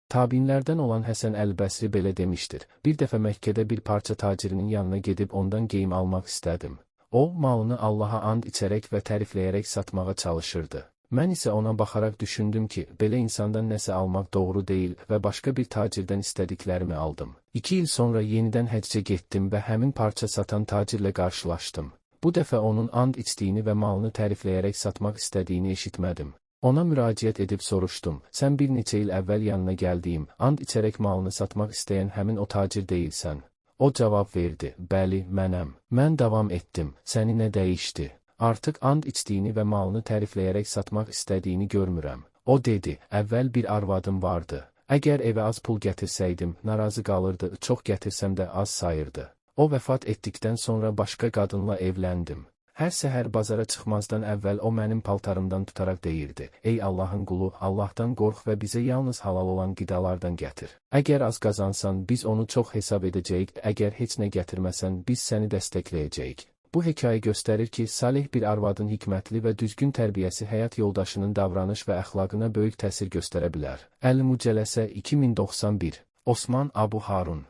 Tabiinlərdən olan Həsən Əl-Bəsri belə demişdir: Bir dəfə Məkkədə bir parça tacirinin yanına gedib ondan geyim almaq istədim. O, malını Allaha and içərək və tərifləyərək satmağa çalışırdı. Mən isə ona baxaraq düşündüm ki, belə insandan nəsə almaq doğru deyil və başqa bir tacirdən istədiklərimi aldım. 2 il sonra yenidən həccə getdim və həmin parça satan tacirlə qarşılaşdım. Bu dəfə onun and içdiyini və malını tərifləyərək satmaq istədiyini eşitmədim. Ona müraciət edib soruşdum: Sən bir neçə il əvvəl yanına gəldiyim, and içərək malını satmaq istəyən həmin o tacir deyilsən. O cavab verdi: Bəli, mənəm. Mən davam etdim: Səni nə dəyişdi? Artıq and içdiyini və malını tərifləyərək satmaq istədiyini görmürəm. O dedi: Əvvəl bir arvadım vardı. Əgər evə az pul gətirsəydim, narazı qalırdı, çox gətirsəm də az sayırdı. O vəfat etdikdən sonra başqa qadınla evləndim. Hər səhər bazara çıxmazdan əvvəl o mənim paltarımdan tutaraq deyirdi: Ey Allahın qulu, Allahdan qorx və bizə yalnız halal olan qidalardan gətir. Əgər az qazansan, biz onu çox hesab edəcəyik, əgər heç nə gətirməsən, biz səni dəstəkləyəcəyik. Bu hekayə göstərir ki, salih bir arvadın hikmətli və düzgün tərbiyəsi həyat yoldaşının davranış və əxlaqına böyük təsir göstərə bilər. Əl-Mücəlləsə 2091. Osman Abu Harun